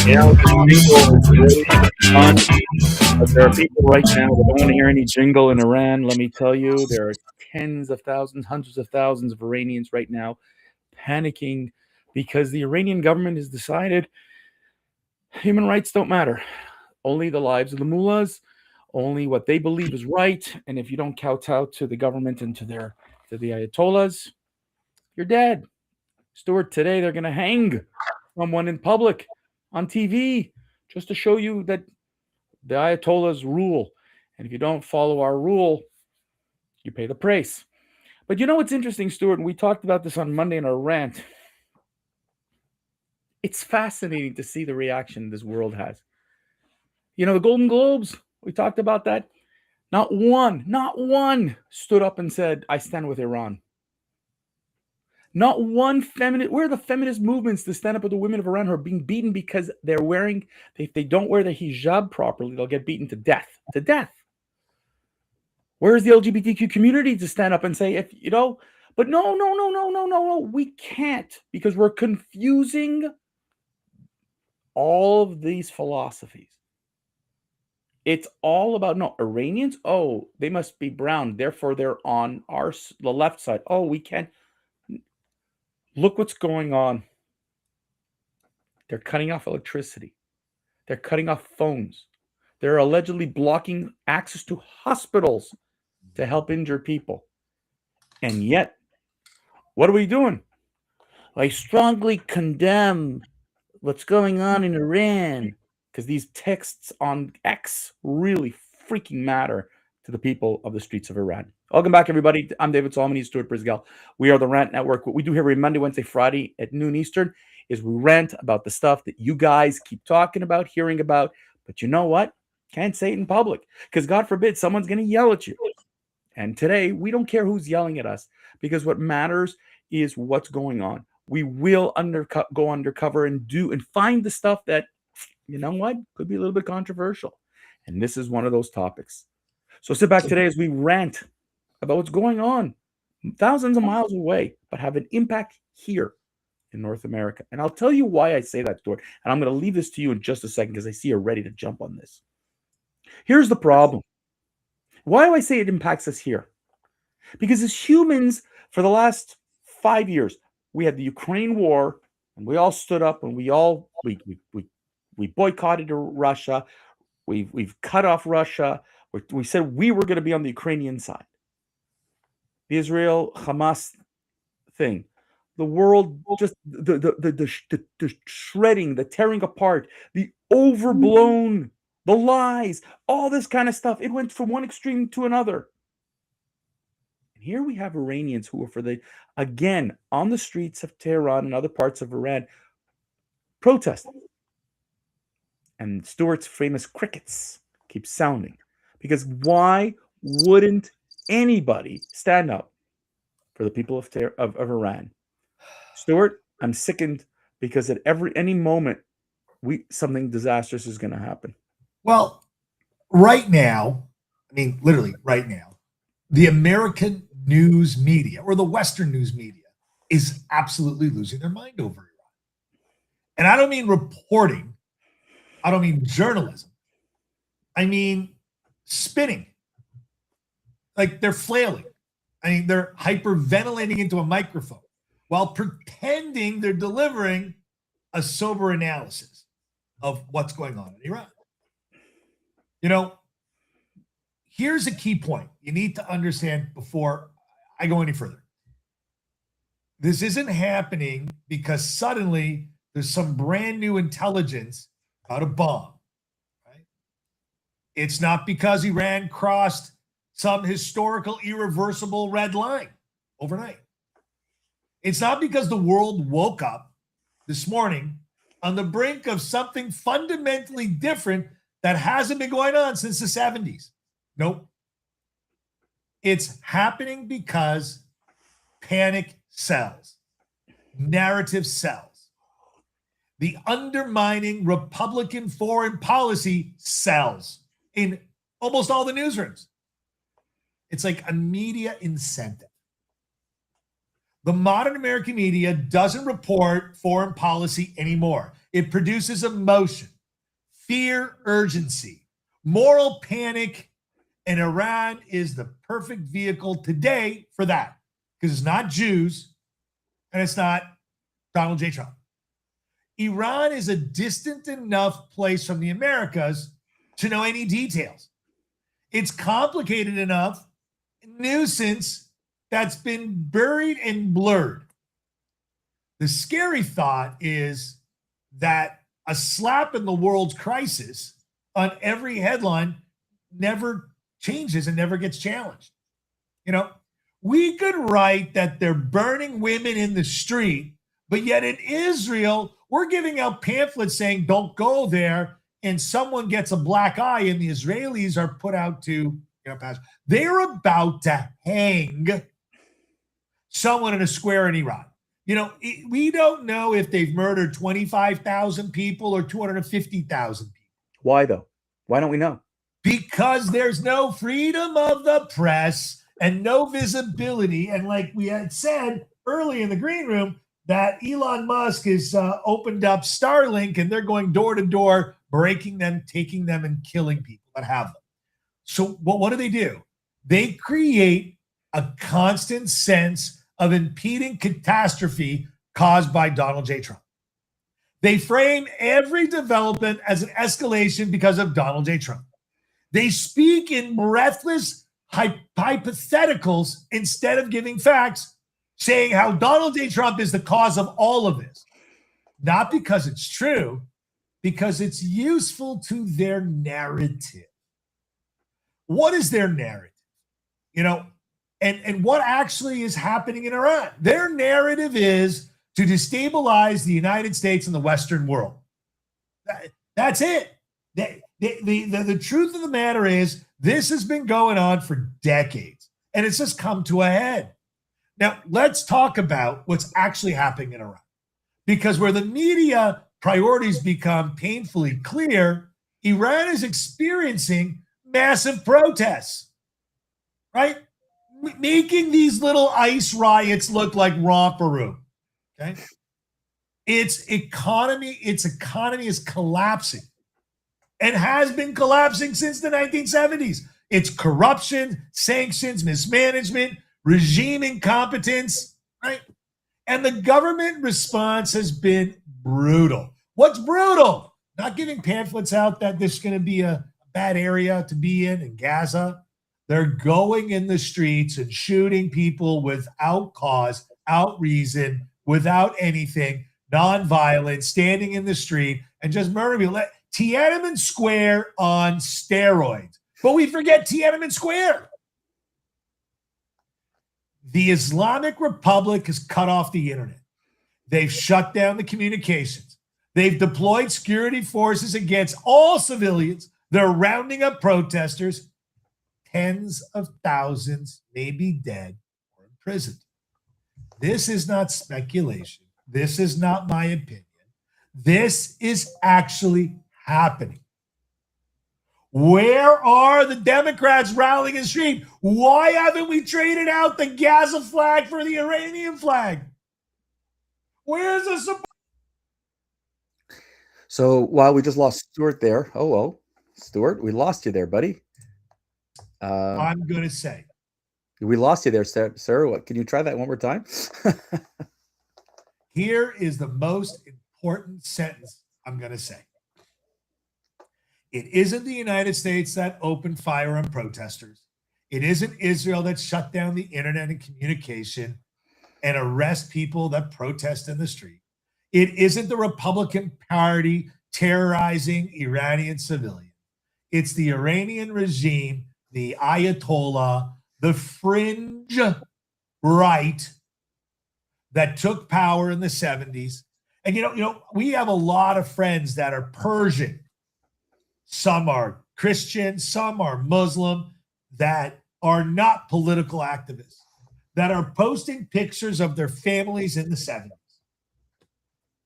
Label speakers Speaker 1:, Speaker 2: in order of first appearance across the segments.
Speaker 1: Yeah, jingle is really fun, but there are people right now that don't want to hear any jingle in Iran. Let me tell you, there are tens of thousands, hundreds of thousands of Iranians right now panicking because the Iranian government has decided human rights don't matter. Only the lives of the mullahs, only what they believe is right. And if you don't kowtow to the government and to the ayatollahs, you're dead. Stuart, today they're going to hang someone in public on TV just to show you that the ayatollahs rule. And if you don't follow our rule, you pay the price. But you know what's interesting, Stuart? And we talked about this on Monday in our rant. It's fascinating to see the reaction this world has. You know, the Golden Globes, we talked about that. Not one stood up and said, I stand with Iran. Not one feminist. Where are the feminist movements to stand up with the women of Iran who are being beaten because they're wearing, if they don't wear their hijab properly, they'll get beaten to death. To death. Where is the LGBTQ community to stand up and say, if you know, but no, we can't because we're confusing all of these philosophies. It's all about, no, Iranians, oh, they must be brown, therefore they're on the left side. Oh, we can't. Look what's going on. They're cutting off electricity. They're cutting off phones. They're allegedly blocking access to hospitals to help injured people. And yet, what are we doing? I strongly condemn what's going on in Iran because these texts on X really freaking matter to the people of the streets of Iran. Welcome back, everybody. I'm David Solomon. He's Stuart Brisgell. We are the Rant Network. What we do here every Monday, Wednesday, Friday at noon Eastern is we rant about the stuff that you guys keep talking about, hearing about. But you know what? Can't say it in public because God forbid someone's going to yell at you. And today, we don't care who's yelling at us because what matters is what's going on. We will go undercover and find the stuff that, you know what, could be a little bit controversial. And this is one of those topics. So sit back today as we rant about what's going on thousands of miles away, but have an impact here in North America. And I'll tell you why I say that, Stuart. And I'm going to leave this to you in just a second because I see you're ready to jump on this. Here's the problem. Why do I say it impacts us here? Because as humans, for the last 5 years, we had the Ukraine war, and we all stood up and we boycotted Russia. We've cut off Russia. We said we were going to be on the Ukrainian side. The Israel Hamas thing, the world just the shredding, the tearing apart, the overblown, the lies, all this kind of stuff. It went from one extreme to another. And here we have Iranians who are again on the streets of Tehran and other parts of Iran protesting. And Stuart's famous crickets keep sounding. Because why wouldn't anybody stand up for the people of Iran? Stuart, I'm sickened because at any moment something disastrous is going to happen.
Speaker 2: Well, right now, I mean, literally right now, the American news media or the Western news media is absolutely losing their mind over Iran. And I don't mean reporting. I don't mean journalism. I mean spinning. Like they're flailing. I mean, they're hyperventilating into a microphone while pretending they're delivering a sober analysis of what's going on in Iran. You know, here's a key point you need to understand before I go any further. This isn't happening because suddenly there's some brand new intelligence about a bomb, right? It's not because Iran crossed some historical irreversible red line overnight. It's not because the world woke up this morning on the brink of something fundamentally different that hasn't been going on since the 70s. Nope. It's happening because panic sells. Narrative sells. The undermining Republican foreign policy sells in almost all the newsrooms. It's like a media incentive. The modern American media doesn't report foreign policy anymore. It produces emotion, fear, urgency, moral panic, and Iran is the perfect vehicle today for that because it's not Jews and it's not Donald J. Trump. Iran is a distant enough place from the Americas to know any details. It's complicated enough nuisance that's been buried and blurred. The scary thought is that a slap in the world's crisis on every headline never changes and never gets challenged. You know, we could write that they're burning women in the street, but yet in Israel, we're giving out pamphlets saying don't go there, and someone gets a black eye and the Israelis are put out to, pass. They're about to hang someone in a square in Iran. We don't know if they've murdered 25,000 people or 250,000 people.
Speaker 1: Why, though? Why don't we know?
Speaker 2: Because there's no freedom of the press and no visibility. And like we had said early in the green room, that Elon Musk has opened up Starlink and they're going door to door, breaking them, taking them, and killing people that have them. So what do? They create a constant sense of impeding catastrophe caused by Donald J. Trump. They frame every development as an escalation because of Donald J. Trump. They speak in breathless hypotheticals instead of giving facts, saying how Donald J. Trump is the cause of all of this. Not because it's true, because it's useful to their narrative. What is their narrative? And what actually is happening in Iran? Their narrative is to destabilize the United States and the Western world. That's it. The truth of the matter is this has been going on for decades, and it's just come to a head. Now, let's talk about what's actually happening in Iran. Because where the media priorities become painfully clear, Iran is experiencing massive protests, right? Making these little ice riots look like romper room. Okay. Its economy is collapsing and has been collapsing since the 1970s. It's corruption, sanctions, mismanagement, regime incompetence, right? And the government response has been brutal. What's brutal? Not giving pamphlets out that this is going to be a bad area to be in Gaza. They're going in the streets and shooting people without cause, without reason, without anything, nonviolent, standing in the street and just murdering people. Tiananmen Square on steroids. But we forget Tiananmen Square. The Islamic Republic has cut off the internet. They've shut down the communications. They've deployed security forces against all civilians. They're rounding up protesters. Tens of thousands may be dead or imprisoned. This is not speculation. This is not my opinion. This is actually happening. Where are the Democrats rallying in the street? Why haven't we traded out the Gaza flag for the Iranian flag? Where's the support?
Speaker 1: So while we just lost Stuart there, Stuart, we lost you there, buddy.
Speaker 2: I'm going to say.
Speaker 1: We lost you there, sir. What? Can you try that one more time?
Speaker 2: Here is the most important sentence I'm going to say. It isn't the United States that opened fire on protesters. It isn't Israel that shut down the internet and communication and arrest people that protest in the street. It isn't the Republican Party terrorizing Iranian civilians. It's the Iranian regime, the Ayatollah, the fringe right that took power in the 70s. And, we have a lot of friends that are Persian. Some are Christian, some are Muslim, that are not political activists, that are posting pictures of their families in the 70s.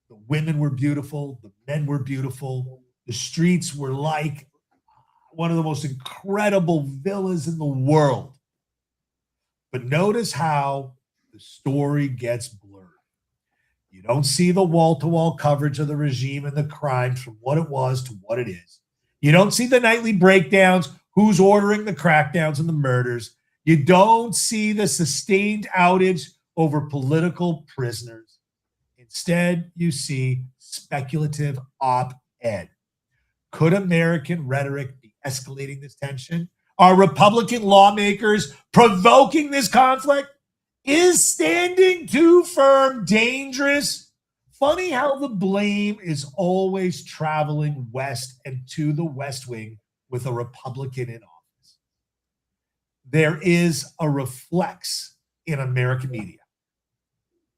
Speaker 2: The women were beautiful, the men were beautiful, the streets were like one of the most incredible villas in the world. But notice how the story gets blurred. You don't see the wall-to-wall coverage of the regime and the crimes from what it was to what it is. You don't see the nightly breakdowns, who's ordering the crackdowns and the murders. You don't see the sustained outage over political prisoners. Instead, you see speculative op-ed. Could American rhetoric be escalating this tension? Are Republican lawmakers provoking this conflict? Is standing too firm dangerous? Funny how the blame is always traveling west and to the West Wing with a Republican in office. There is a reflex in American media.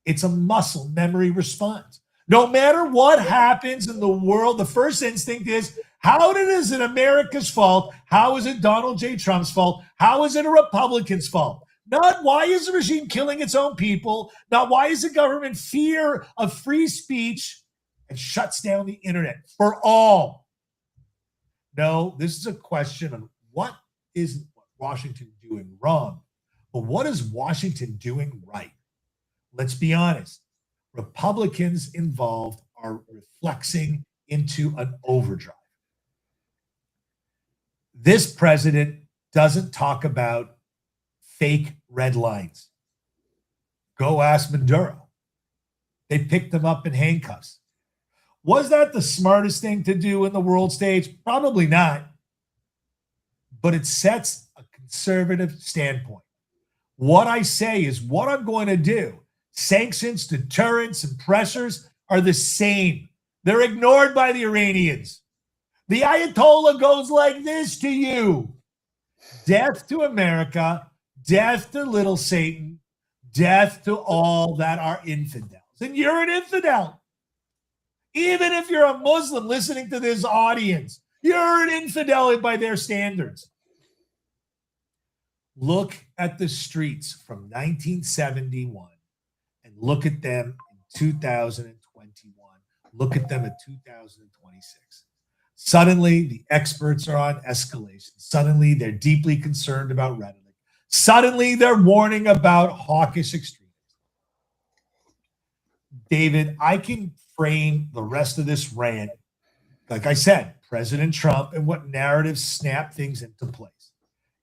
Speaker 2: It's a muscle memory response. No matter what happens in the world, the first instinct is, how is it America's fault? How is it Donald J. Trump's fault? How is it a Republican's fault? Not why is the regime killing its own people? Not why is the government fear of free speech and shuts down the internet for all? No, this is a question of what is Washington doing wrong? But what is Washington doing right? Let's be honest. Republicans involved are reflexing into an overdrive. This president doesn't talk about fake red lines. Go ask Maduro. They picked him up in handcuffs. Was that the smartest thing to do in the world stage? Probably not. But it sets a conservative standpoint. What I say is what I'm going to do. Sanctions, deterrence, and pressures are the same. They're ignored by the Iranians. The Ayatollah goes like this to you. Death to America, death to little Satan, death to all that are infidels. And you're an infidel. Even if you're a Muslim listening to this audience, you're an infidel by their standards. Look at the streets from 1971 and look at them in 2021. Look at them in 2026. Suddenly, the experts are on escalation. Suddenly, they're deeply concerned about rhetoric. Suddenly, they're warning about hawkish extremism. David, I can frame the rest of this rant, like I said, President Trump and what narratives snap things into place.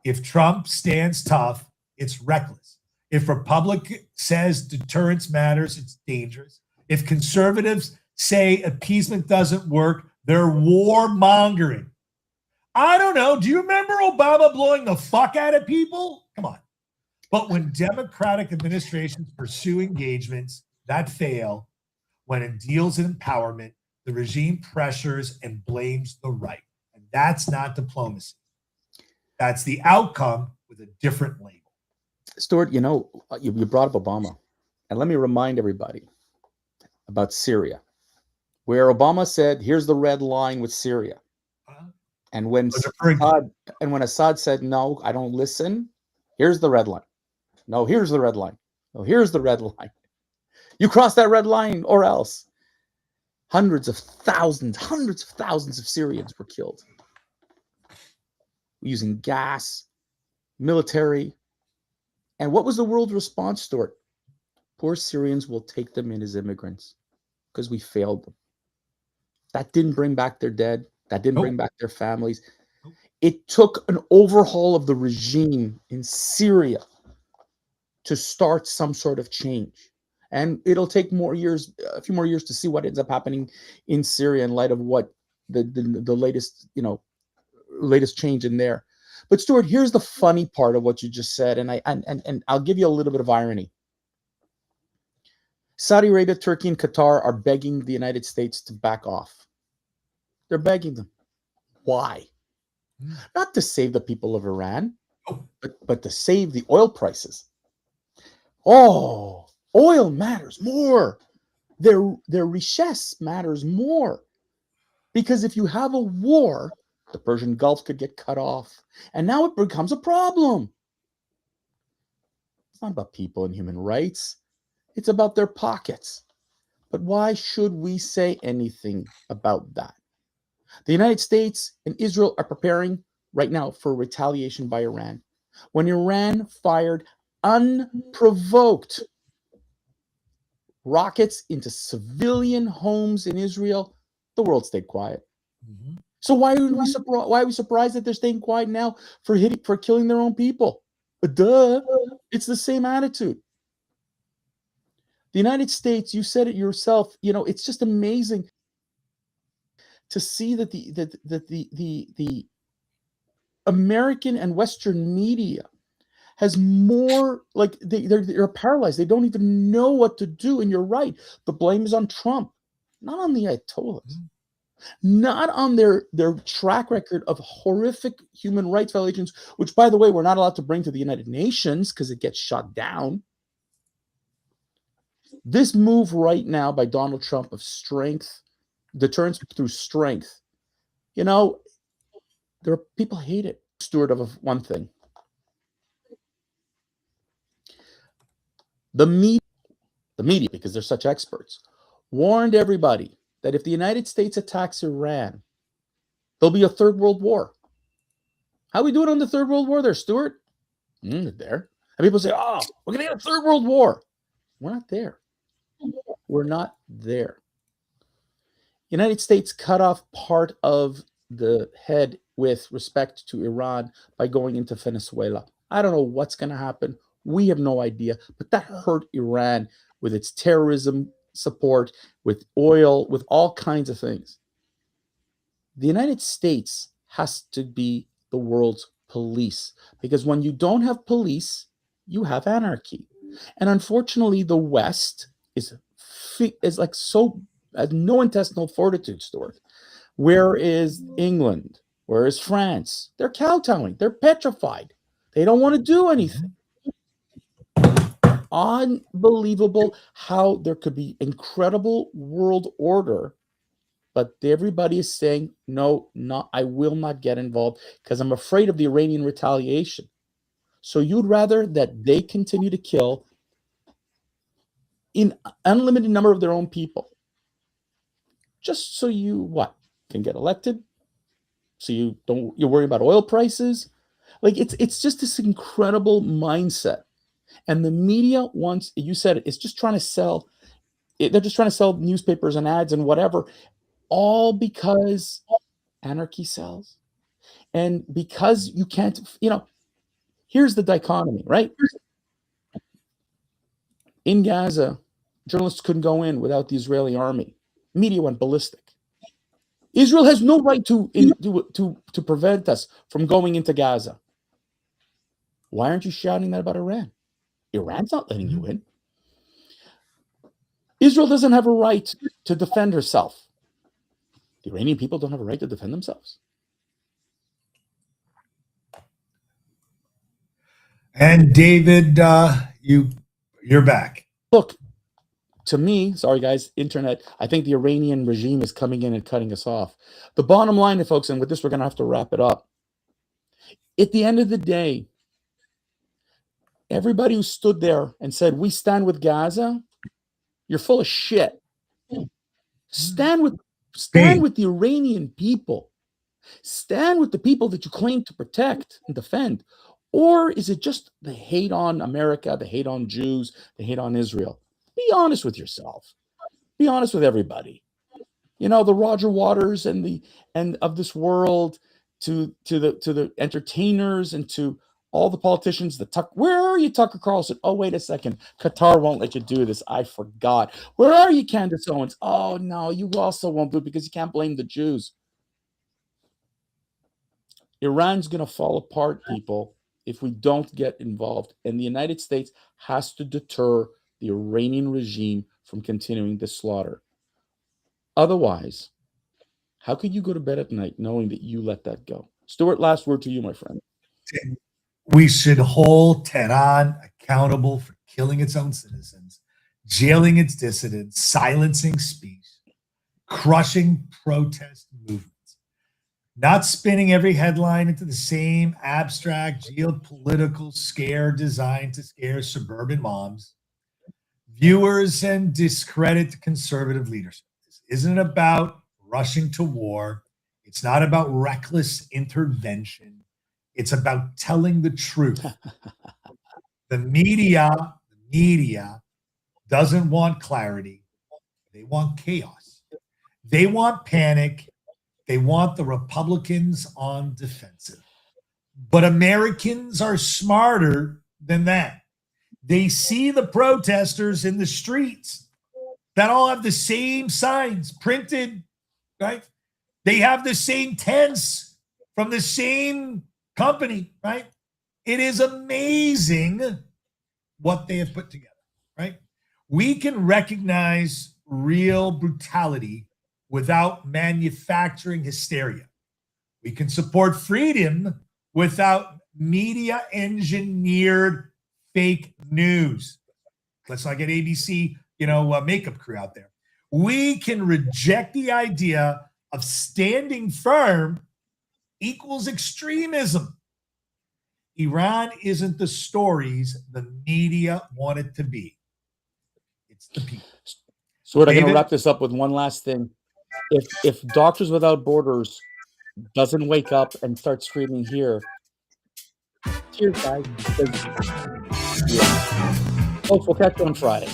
Speaker 2: If Trump stands tough, it's reckless. If Republic says deterrence matters, it's dangerous. If conservatives say appeasement doesn't work, they're warmongering. I don't know. Do you remember Obama blowing the fuck out of people? Come on. But when Democratic administrations pursue engagements that fail, when it deals in empowerment, the regime pressures and blames the right. And that's not diplomacy. That's the outcome with a different label.
Speaker 1: Stuart, you brought up Obama. And let me remind everybody about Syria, where Obama said, here's the red line with Syria. And when Assad said, no, I don't listen, here's the red line. No, here's the red line. No, here's the red line. You cross that red line or else. Hundreds of thousands of Syrians were killed using gas, military. And what was the world response, Stuart? Poor Syrians will take them in as immigrants because we failed them. That didn't bring back their dead. That didn't bring back their families. It took an overhaul of the regime in Syria to start some sort of change. And it'll take a few more years to see what ends up happening in Syria in light of what the latest change in there. But Stuart, here's the funny part of what you just said, and I'll give you a little bit of irony. Saudi Arabia, Turkey, and Qatar are begging the United States to back off. They're begging them. Why? Not to save the people of Iran, but to save the oil prices. Oh, oil matters more. Their richesse matters more. Because if you have a war, the Persian Gulf could get cut off. And now it becomes a problem. It's not about people and human rights. It's about their pockets. But why should we say anything about that? The United States and Israel are preparing right now for retaliation by Iran. When Iran fired unprovoked rockets into civilian homes in Israel, the world stayed quiet.
Speaker 2: Mhm.
Speaker 1: So why are we surprised that they're staying quiet now for killing their own people? Duh. It's the same attitude. The United States, you said it yourself, it's just amazing to see that the American and Western media has more, like, they're paralyzed. They don't even know what to do. And you're right. The blame is on Trump, not on the Ayatollahs, not on their track record of horrific human rights violations, which, by the way, we're not allowed to bring to the United Nations because it gets shut down. This move right now by Donald Trump of strength, deterrence through strength, there are people hate it. Steward of one thing. The media, because they're such experts, warned everybody that if the United States attacks Iran, there'll be a third world war. How are we doing on the third world war there, Stuart? There. And people say, oh, we're going to get a third world war. We're not there. We're not there. United States cut off part of the head with respect to Iran by going into Venezuela. I don't know what's going to happen. We have no idea, but that hurt Iran with its terrorism support, with oil, with all kinds of things. The United States has to be the world's police, because when you don't have police, you have anarchy. And unfortunately, the West is like so has no intestinal fortitude, Stuart. Where is England? Where is France? They're kowtowing. They're petrified. They don't want to do anything. Unbelievable how there could be incredible world order, but everybody is saying, no, I will not get involved because I'm afraid of the Iranian retaliation. So you'd rather that they continue to kill in unlimited number of their own people, just so you can get elected, so you're worried about oil prices. Like, it's just this incredible mindset. And the media wants, you said it, it's just trying to sell. They're just trying to sell newspapers and ads and whatever, all because anarchy sells. And because you can't, here's the dichotomy, right? In Gaza, journalists couldn't go in without the Israeli army. Media went ballistic. Israel has no right to prevent us from going into Gaza. Why aren't you shouting that about Iran? Iran's not letting you in. Israel doesn't have a right to defend herself. The Iranian people don't have a right to defend themselves.
Speaker 2: And David, you're back.
Speaker 1: Look, to me, sorry guys, internet, I think the Iranian regime is coming in and cutting us off. The bottom line, folks, and with this we're going to have to wrap it up. At the end of the day, everybody who stood there and said, we stand with Gaza, you're full of shit. Stand with the Iranian people. Stand with the people that you claim to protect and defend. Or is it just the hate on America, the hate on Jews, the hate on Israel? Be honest with yourself. Be honest with everybody. The Roger Waters and of this world, to the entertainers and to all the politicians. Where are you, Tucker Carlson? Oh, wait a second. Qatar won't let you do this. I forgot. Where are you, Candace Owens? Oh, no, you also won't do it because you can't blame the Jews. Iran's going to fall apart, people, if we don't get involved. And the United States has to deter the Iranian regime from continuing the slaughter. Otherwise, how could you go to bed at night knowing that you let that go? Stuart, last word to you, my friend.
Speaker 2: We should hold Tehran accountable for killing its own citizens, jailing its dissidents, silencing speech, crushing protest movements, not spinning every headline into the same abstract geopolitical scare designed to scare suburban moms, viewers, and discredit conservative leadership. This isn't about rushing to war. It's not about reckless intervention. It's about telling the truth. The media doesn't want clarity. They want chaos. They want panic. They want the Republicans on defensive. But Americans are smarter than that. They see the protesters in the streets that all have the same signs printed, right? They have the same tents from the same company, right? It is amazing what they have put together, right? We can recognize real brutality without manufacturing hysteria. We can support freedom without media engineered fake news. Let's not get ABC, makeup crew out there. We can reject the idea of standing firm equals extremism. Iran isn't the stories the media want it to be. It's the people.
Speaker 1: So we're going to
Speaker 2: David?
Speaker 1: wrap this up with one last thing. If Doctors Without Borders doesn't wake up and start screaming here, cheers, guys. Yeah. Folks, we'll catch you on Friday.